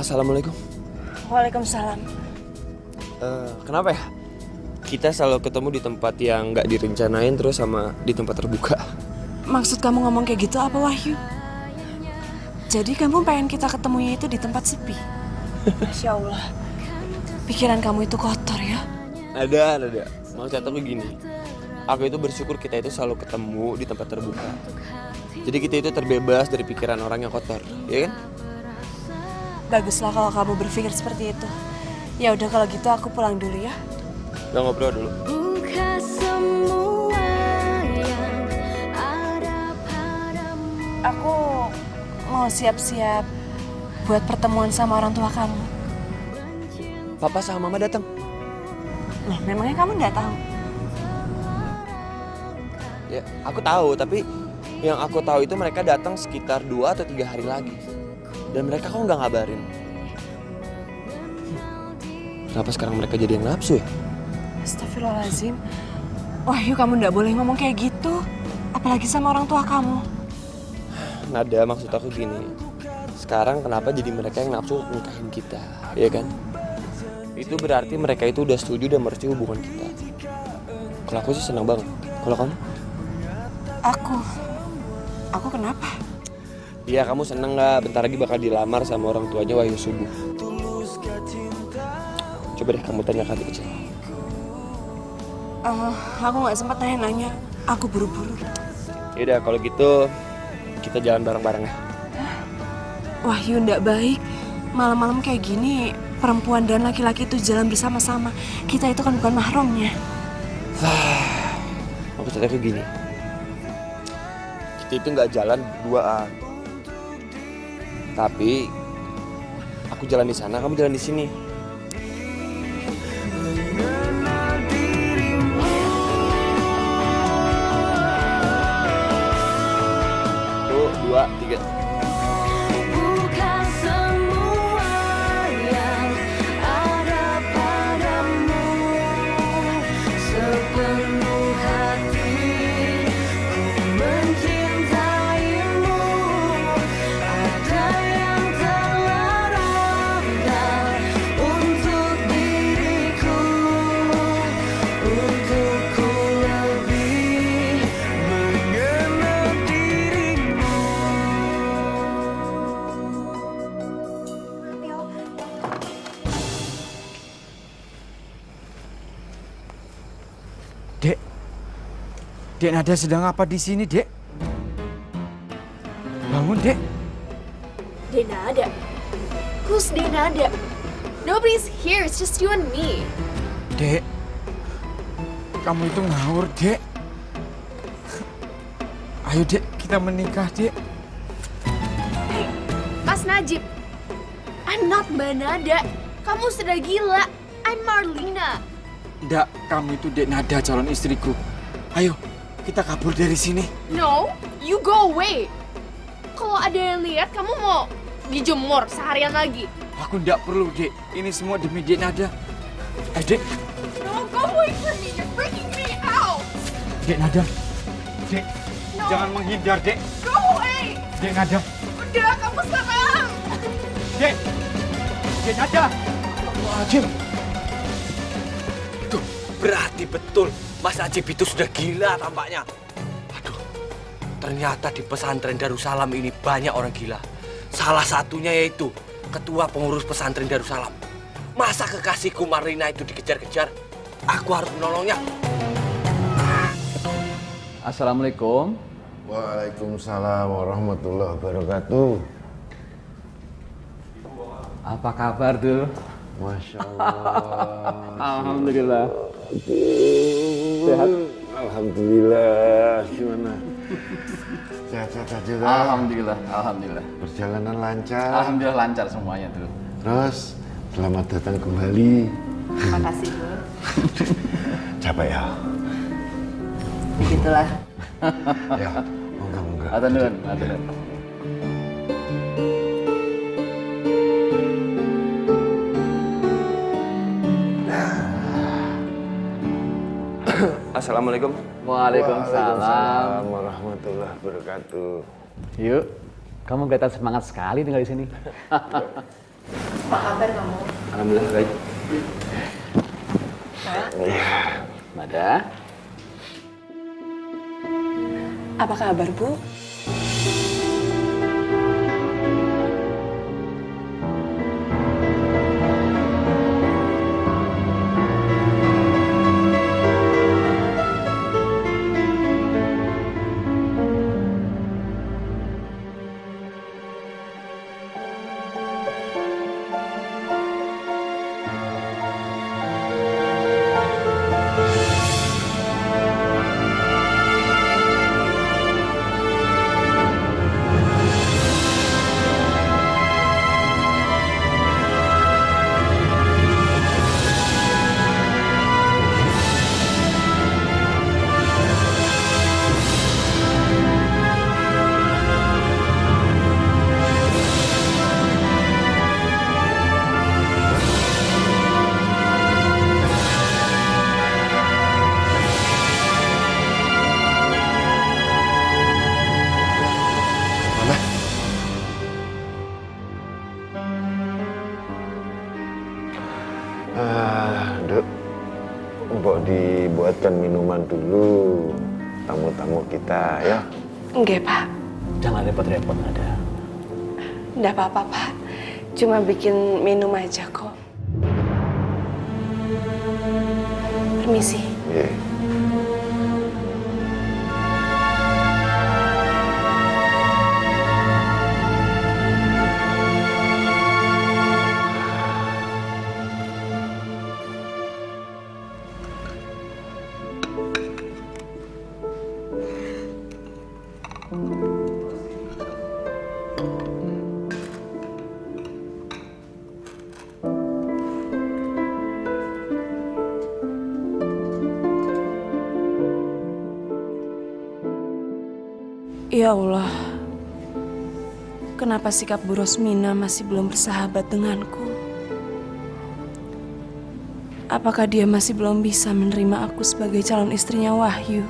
Assalamualaikum. Waalaikumsalam. Kenapa ya? Kita selalu ketemu di tempat yang nggak direncanain terus sama di tempat terbuka. Maksud kamu ngomong kayak gitu apa, Wahyu? Jadi kamu pengen kita ketemunya itu di tempat sepi? Masya Allah. Pikiran kamu itu kotor ya? Ada. Maksud aku gini. Aku itu bersyukur kita itu selalu ketemu di tempat terbuka. Jadi kita itu terbebas dari pikiran orang yang kotor, ya kan? Baguslah kalau kamu berpikir seperti itu. Ya udah kalau gitu aku pulang dulu ya. Udah ngobrol dulu. Buka semua yang ada padamu. Aku mau siap-siap buat pertemuan sama orang tua kamu. Papa sama Mama datang. Loh, memangnya kamu nggak tahu? Ya, aku tahu, tapi yang aku tahu itu mereka datang sekitar 2 atau 3 hari lagi. Dan mereka kok nggak ngabarin. Kenapa sekarang mereka jadi yang nafsu ya? Astagfirullahaladzim. Wahyu, kamu nggak boleh ngomong kayak gitu. Apalagi sama orang tua kamu. Nada, maksud aku gini. Sekarang kenapa jadi mereka yang nafsu nikahin kita, ya kan? Itu berarti mereka itu udah setuju dan merestui hubungan kita. Kalau aku sih senang banget. Kalau kamu? Aku kenapa? Iya, kamu seneng nggak? Bentar lagi bakal dilamar sama orang tuanya Wahyu Subuh. Coba deh kamu tanya ke adik kecil. Aku nggak sempat nanya-nanya. Aku buru-buru. Yaudah, kalau gitu kita jalan bareng-bareng ya. Wahyu, nggak baik. Malam-malam kayak gini, perempuan dan laki-laki itu jalan bersama-sama. Kita itu kan bukan mahramnya. Maksud aku gini. Kita itu nggak jalan berduaan. Tapi aku jalan di sana, kamu jalan di sini. 1, 2, 3. Buka semua yang ada padamu. Sepenuh hati ku mencintaimu. Ada yang terlarang dan Dek Nada sedang apa di sini, Dek? Bangun, Dek. Dek Nada? Who's Dek Nada? Nobody's here, it's just you and me. Dek, kamu itu ngawur, Dek. Ayo, Dek, kita menikah, Dek. Mas Najib, I'm not Mbak Nada. Kamu sudah gila. I'm Marlina. Nggak, kamu itu Dek Nada, calon istriku. Ayo, kita kabur dari sini. No, you go away. Kalau ada yang lihat, kamu mau dijemur seharian lagi. Aku nggak perlu, Dek. Ini semua demi Dek Nada. Dek. No, go away from me. You're freaking me out. Dek Nada. Dek, jangan menghindar, Dek. Go away. Dek Nada. Udah, kamu serang. Dek. Dek Nada. Najib. Tuh, berarti betul Mas Najib itu sudah gila tampaknya. Aduh, ternyata di pesantren Darussalam ini banyak orang gila. Salah satunya yaitu ketua pengurus pesantren Darussalam. Masa kekasihku Marlina itu dikejar-kejar? Aku harus menolongnya. Assalamualaikum. Waalaikumsalam warahmatullahi wabarakatuh. Apa kabar tuh? Masya Allah. Alhamdulillah. Sehat? Alhamdulillah. Gimana? Sehat-sehat aja kan? Alhamdulillah, alhamdulillah. Perjalanan lancar. Alhamdulillah lancar semuanya tuh. Terus selamat datang kembali. Makasih, Bu. Capek ya? Begitulah. Ya, moga-moga. Atur nuhun, atur nuhun. Assalamualaikum. Waalaikumsalam warahmatullahi wabarakatuh. Yuk, kamu kelihatan semangat sekali tinggal di sini. Apa kabar kamu? Alhamdulillah baik. Mada. Apa kabar, Bu? Duk, mbok dibuatkan minuman dulu tamu-tamu kita ya. Enggak, Pak. Jangan repot-repot, Nada. Enggak apa-apa, Pak. Cuma bikin minum aja kok. Permisi. Iya. Ya Allah, kenapa sikap Bu Rosmina masih belum bersahabat denganku? Apakah dia masih belum bisa menerima aku sebagai calon istrinya Wahyu?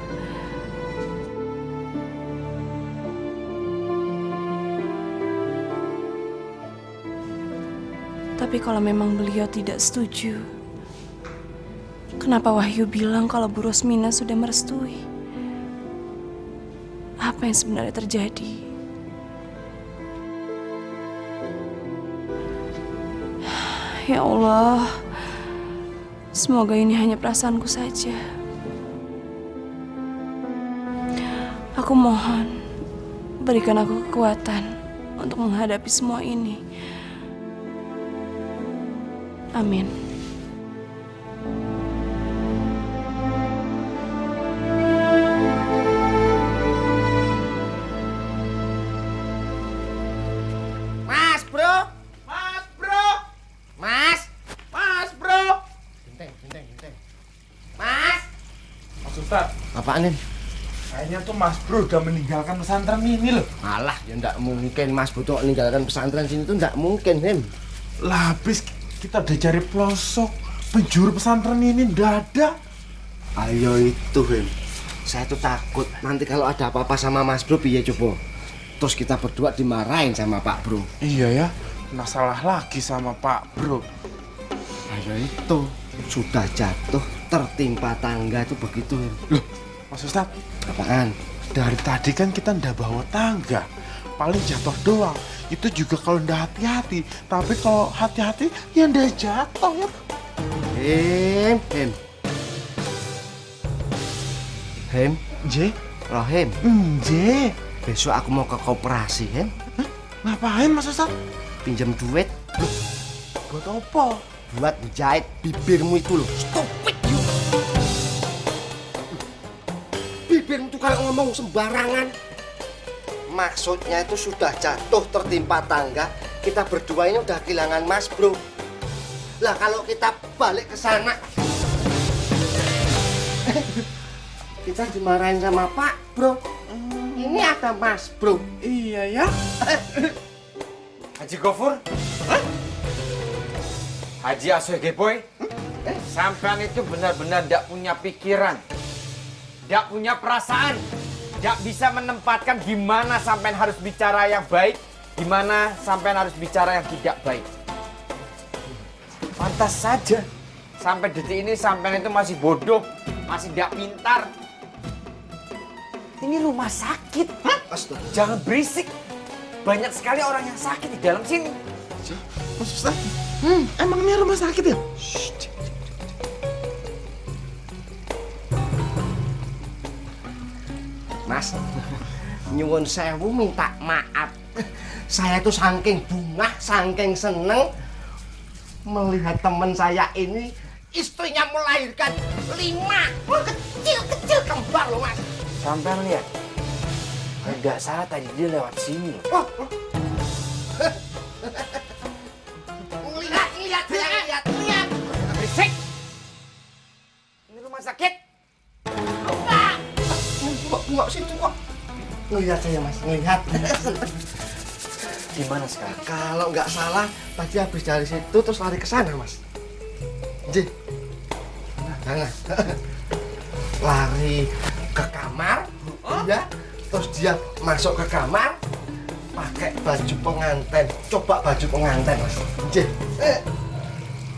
Tapi kalau memang beliau tidak setuju, kenapa Wahyu bilang kalau Bu Rosmina sudah merestui? Apa yang sebenarnya terjadi? Ya Allah, semoga ini hanya perasaanku saja. Aku mohon, berikan aku kekuatan untuk menghadapi semua ini. Amin. Mas, bro. Mas, bro. Mas. Mas, bro. Genteng. Mas. Mas Ustaz, Apaan, Nim? kayaknya tuh Mas Bro udah meninggalkan pesantren ini loh. Alah, ya ndak mungkin Mas Butuh meninggalkan pesantren sini tuh ndak mungkin, Nim. Lah habis kita udah cari pelosok penjuru pesantren ini ndak ada. Ayo itu, Him. Saya tuh takut nanti kalau ada apa-apa sama Mas Bro piye coba. Terus kita berdua dimarahin sama Pak Bro. Iya ya, kena salah lagi sama Pak Bro. Ayo itu, sudah jatuh tertimpa tangga tuh begitu, Him. Loh, Mas Ustaz, apaan? Dari tadi kan kita ndak bawa tangga, paling jatuh doang. Itu juga kalau ndak hati-hati. Tapi kalau hati-hati, ya ndak jatuh ya. Him. J. Rohim. J. Besok aku mau ke koperasi, Him. Ngapain Mas Ustaz? Pinjam duit. Buat apa? Buat menjahit bibirmu itu loh. Stupid you. Bibirmu tuh kalau ngomong sembarangan. Maksudnya itu sudah jatuh tertimpa tangga. Kita berdua ini udah kehilangan Mas Bro. Lah kalau kita balik ke sana, kita dimarahin sama Pak Bro. Ini ada Mas Bro. Iya ya. Haji Gofur? Haji Asoge Boy? Sampean itu benar-benar tidak punya pikiran, tidak punya perasaan, tidak bisa menempatkan gimana sampean harus bicara yang baik, gimana sampean harus bicara yang tidak baik. Pantas saja sampai detik ini sampean itu masih bodoh, masih tidak pintar. Ini rumah sakit. Jangan berisik. Banyak sekali orang yang sakit di dalam sini. Mas Ustaz, emang ini rumah sakit ya? Mas, nyuwun sewu minta maaf. Saya tuh saking bungah, saking seneng melihat teman saya ini istrinya melahirkan 5 kecil-kecil kembar loh, Mas. Sampean lihat, kalau nggak salah tadi dia lewat sini. Lihat, lihat. Berisik! Ini rumah sakit. Enggak situ kok. Ngelihat saya, Mas, ngelihat. Gimana sekarang? Kalau nggak salah, tadi habis dari situ terus lari ke sana, Mas. Ji. Jangan. Lari ke kamar, ya. Terus dia masuk ke kamar pakai baju pengantin. Coba baju pengantin, Mas. Ji.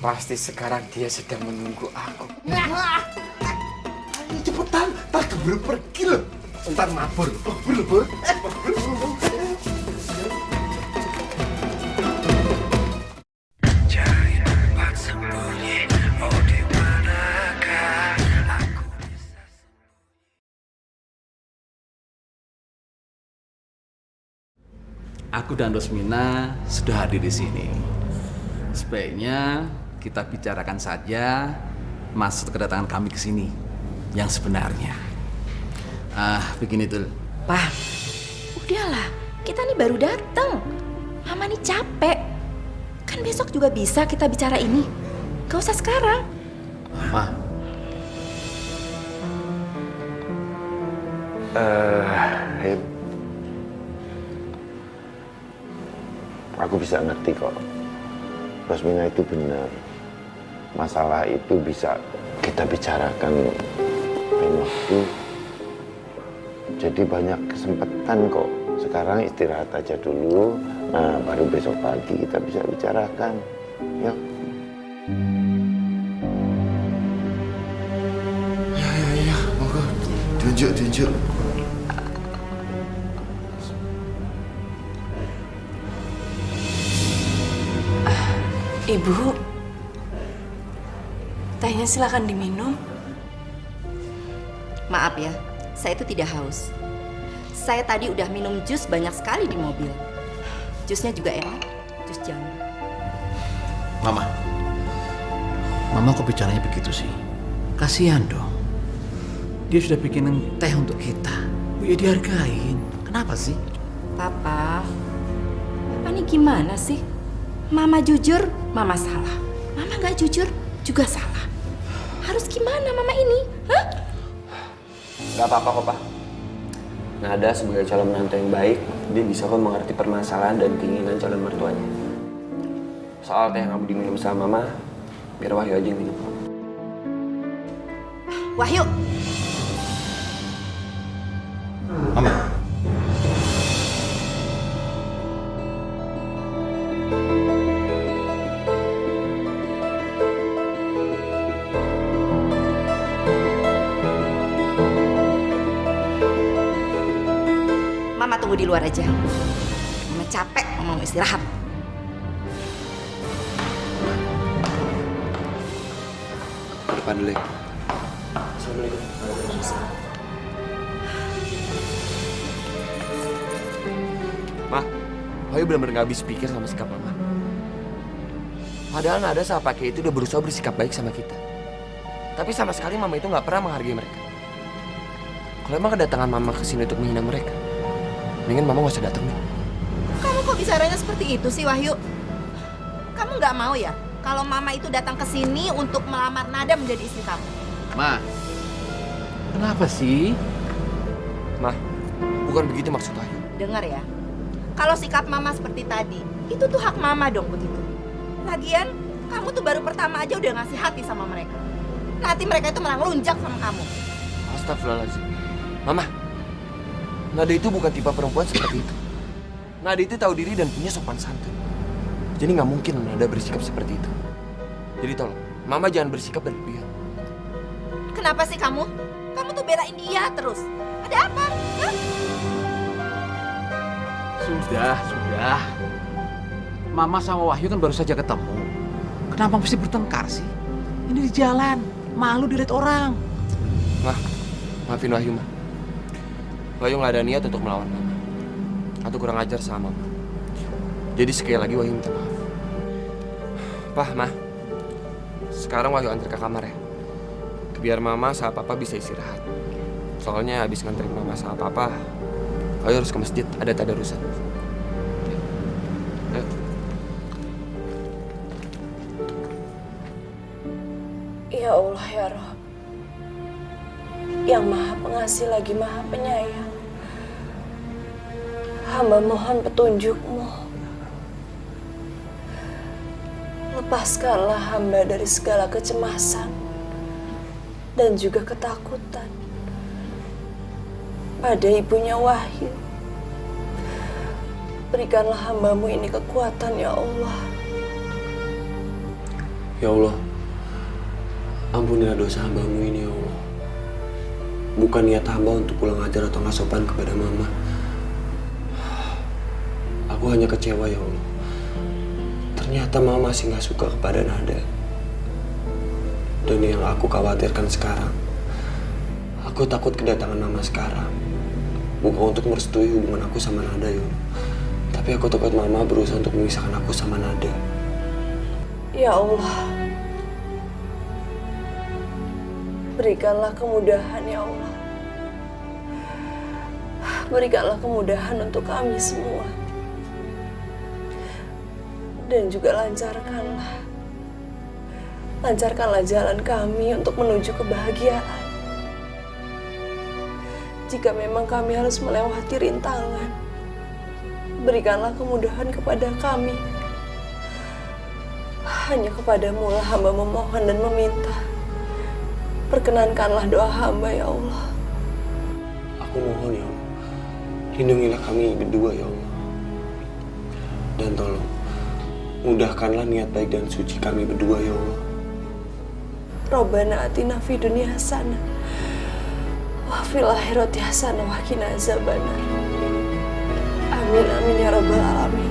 Pasti sekarang dia sedang menunggu aku. Ayo cepetan, tak keburu pergi loh. Ntar mabur. Bur. Cari tempat sembunyi, oh di manakah aku bisa. Aku dan Rosmina sudah hadir di sini. Sebaiknya kita bicarakan saja maksud kedatangan kami ke sini yang sebenarnya. Begini tuh. Pak, udahlah, kita nih baru datang. Mama nih capek. Kan besok juga bisa kita bicara ini. Gak usah sekarang. Ma. Him. Aku bisa ngerti kok. Rosmina itu benar. Masalah itu bisa kita bicarakan lain waktu. Jadi banyak kesempatan kok. Sekarang istirahat aja dulu. Nah, baru besok pagi kita bisa bicarakan. Yuk. Ya, monggo. Tunjuk. Ibu, tehnya silakan diminum. Maaf ya, saya itu tidak haus. Saya tadi udah minum jus banyak sekali di mobil. Jusnya juga enak, jus jambu. Mama kok bicaranya begitu sih? Kasihan dong. Dia sudah bikinin teh untuk kita. Ya dihargain. Kenapa sih? Papa ini gimana sih? Mama jujur, mama salah. Mama nggak jujur, juga salah. Harus gimana mama ini? Hah? Gak apa-apa kok, Pak. Nada sebagai calon menantu yang baik, dia bisa kok mengerti permasalahan dan keinginan calon mertuanya. Soal teh yang kamu diminum sama Mama, biar Wahyu aja yang minum. Wahyu! Mama. Mama tunggu di luar aja. Mama capek, Mama mau istirahat. Depan dulu ya. Assalamualaikum. Ma, Wahyu benar-benar gak habis pikir sama sikap Mama. Padahal Nada sama Pak Kiai itu udah berusaha bersikap baik sama kita. Tapi sama sekali Mama itu gak pernah menghargai mereka. Kalau emang kedatangan Mama kesini untuk menghina mereka, mendingan Mama gak usah datang nih. Kamu kok bicaranya seperti itu sih, Wahyu? Kamu nggak mau ya kalau Mama itu datang ke sini untuk melamar Nada menjadi istri kamu? Ma, kenapa sih? Ma, bukan begitu maksud Wahyu. Dengar ya, kalau sikap Mama seperti tadi, itu tuh hak Mama dong begitu. Lagian, kamu tuh baru pertama aja udah ngasih hati sama mereka. Nanti mereka itu malah ngelunjak sama kamu. Astagfirullahaladzim. Mama, Nada itu bukan tipe perempuan seperti itu. Nada itu tahu diri dan punya sopan santun. Jadi nggak mungkin Nada bersikap seperti itu. Jadi tolong, Mama jangan bersikap berlebihan. Kenapa sih kamu? Kamu tuh belain dia terus. Ada apa? Hah? Sudah. Mama sama Wahyu kan baru saja ketemu. Kenapa mesti bertengkar sih? Ini di jalan, malu dilihat orang. Ma, maafin Wahyu, Ma. Wahyu nggak ada niat untuk melawan Mama atau kurang ajar sama Mama. Jadi sekali lagi Wahyu minta maaf. Pah, Ma, sekarang Wahyu antar ke kamar ya. Biar Mama sama Papa bisa istirahat. Soalnya habis nganterin Mama sama Papa, Wahyu harus ke masjid, ada tadarusan. Ayo. Ya Allah ya Rabb, yang Maha Pengasih lagi Maha Penyayang, hamba mohon petunjuk-Mu. Lepaskanlah hamba dari segala kecemasan dan juga ketakutan pada ibunya Wahyu. Berikanlah hamba-Mu ini kekuatan ya Allah. Ya Allah, ampunilah dosa hamba-Mu ini ya Allah. Bukan niat hamba untuk pulang ajar atau nggak sopan kepada Mama. Aku hanya kecewa ya Allah. Ternyata Mama masih nggak suka kepada Nada. Dan yang aku khawatirkan sekarang, aku takut kedatangan Mama sekarang bukan untuk merestui hubungan aku sama Nada ya Allah. Tapi aku takut Mama berusaha untuk memisahkan aku sama Nada. Ya Allah, berikanlah kemudahan ya Allah. Berikanlah kemudahan untuk kami semua. Dan juga lancarkanlah jalan kami untuk menuju kebahagiaan. Jika memang kami harus melewati rintangan, berikanlah kemudahan kepada kami. Hanya kepadamu lah hamba memohon dan meminta. Perkenankanlah doa hamba ya Allah. Aku mohon ya Allah, lindungilah kami berdua ya Allah. Dan tolong, mudahkanlah niat baik dan suci kami berdua ya Allah. Rabbana atina fid dunya hasanah wa fil akhirati hasanah wa qina azabannar. Amin amin ya rabbal alamin.